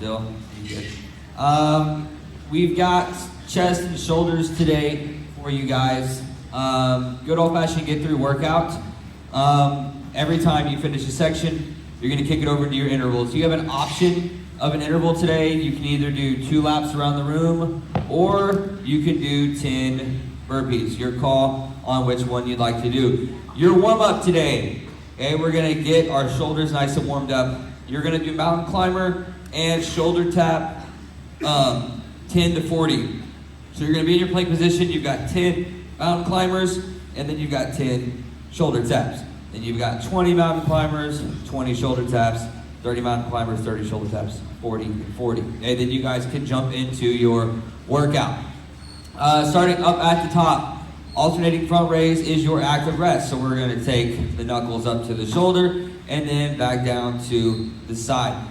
Still, you good. We've got chest and shoulders today for you guys. Good old-fashioned get-through workout. Every time you finish a section, you're going to kick it over into your intervals. You have an option of an interval today. You can either do 2 laps around the room, or you can do 10 burpees. Your call on which one you'd like to do. Your warm-up today, okay, we're going to get our shoulders nice and warmed up. You're going to do mountain climber and shoulder tap 10 to 40. So you're going to be in your plank position. You've got 10 mountain climbers, and then you've got 10 shoulder taps. Then you've got 20 mountain climbers, 20 shoulder taps, 30 mountain climbers, 30 shoulder taps, 40 and 40. Okay, then you guys can jump into your workout. Starting up at the top, alternating front raise is your active rest. So we're going to take the knuckles up to the shoulder and then back down to the side.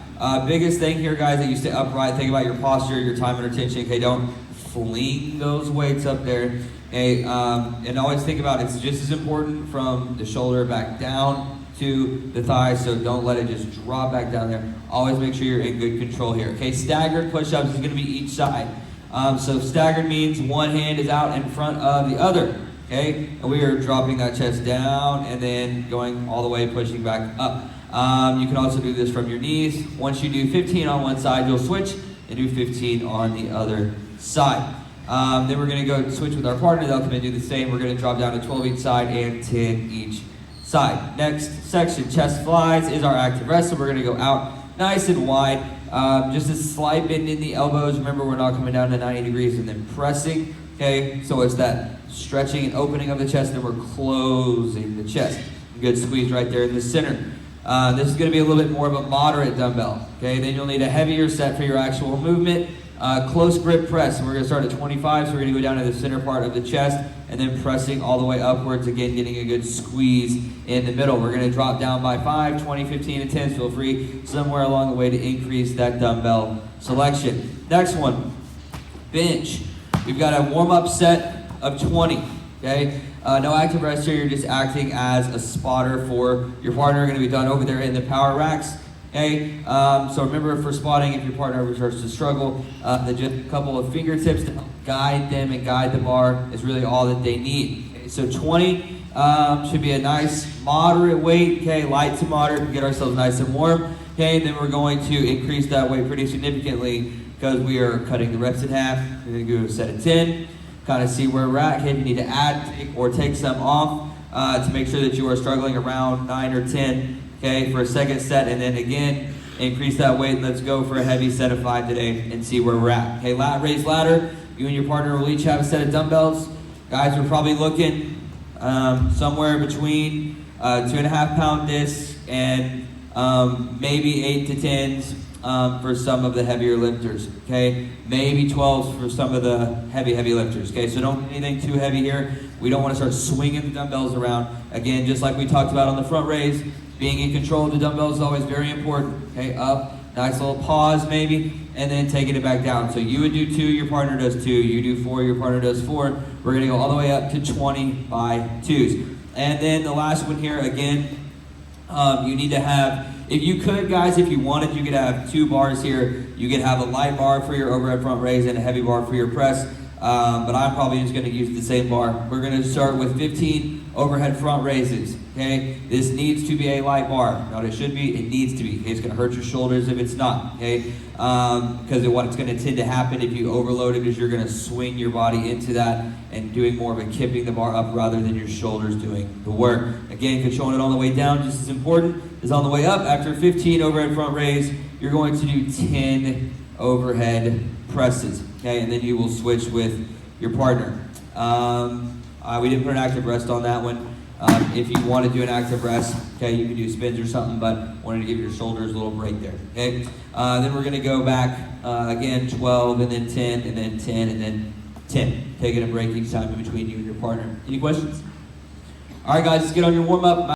Biggest thing here, guys, that you stay upright. Think about your posture, your time under tension. Okay, don't fling those weights up there. Okay, and always think about it's just as important from the shoulder back down to the thigh. So don't let it just drop back down there. Always make sure you're in good control here. Okay, staggered push-ups is going to be each side. So staggered means one hand is out in front of the other. Okay, and we are dropping that chest down and then going all the way, pushing back up. You can also do this from your knees. Once you do 15 on one side, you'll switch and do 15 on the other side. Then we're going to go switch with our partner. They'll come and do the same. We're going to drop down to 12 each side and 10 each side. Next section, chest flies, is our active rest. So we're going to go out nice and wide. Just a slight bend in the elbows. Remember, we're not coming down to 90 degrees and then pressing. Okay, so it's that stretching and opening of the chest, and we're closing the chest. Good squeeze right there in the center. This is going to be a little bit more of a moderate dumbbell. Okay, then you'll need a heavier set for your actual movement. Close grip press, and we're going to start at 25, so we're going to go down to the center part of the chest, and then pressing all the way upwards, again, getting a good squeeze in the middle. We're going to drop down by 5, 20, 15, and 10. Feel free somewhere along the way to increase that dumbbell selection. Next one, bench. We've got a warm-up set of 20, okay? No active rest here, you're just acting as a spotter for your partner. Going to be done over there in the power racks, okay? So remember, for spotting, if your partner ever starts to struggle, just a couple of fingertips to guide them and guide the bar is really all that they need. Okay? So 20 should be a nice moderate weight, okay? Light to moderate to get ourselves nice and warm, okay? And then we're going to increase that weight pretty significantly because we are cutting the reps in half. We're going to do a set of 10, kind of see where we're at. Okay, if you need to add or take some off to make sure that you are struggling around 9 or 10, okay, for a second set, and then again, increase that weight. Let's go for a heavy set of 5 today and see where we're at. Okay, lat raise ladder. You and your partner will each have a set of dumbbells. Guys, we're probably looking somewhere between 2.5 pound discs and maybe 8 to 10s. For some of the heavier lifters, okay? Maybe 12s for some of the heavy lifters, okay? So don't do anything too heavy here. We don't want to start swinging the dumbbells around. Again, just like we talked about on the front raise, being in control of the dumbbells is always very important, okay? Up, nice little pause maybe, and then taking it back down. So you would do 2, your partner does 2. You do 4, your partner does 4. We're going to go all the way up to 20 by 2s. And then the last one here, again, you need to have, if you could, guys, if you wanted, you could have 2 bars here. You could have a light bar for your overhead front raise and a heavy bar for your press. But I'm probably just going to use the same bar. We're going to start with 15 overhead front raises. Okay, this needs to be a light bar. Not it should be, it needs to be. Okay? It's going to hurt your shoulders if it's not. Okay, because what it's going to tend to happen if you overload it is you're going to swing your body into that and doing more of a kipping the bar up rather than your shoulders doing the work. Again, controlling it on the way down just as important as on the way up. After 15 overhead front raise, you're going to do 10 overhead presses. Okay, and then you will switch with your partner. We didn't put an active rest on that one. If you want to do an active rest, okay, you can do spins or something, but wanted to give your shoulders a little break there, okay? Then we're going to go back, again, 12, and then 10, and then 10, and then 10. Taking a break each time in between you and your partner. Any questions? All right, guys, let's get on your warm-up.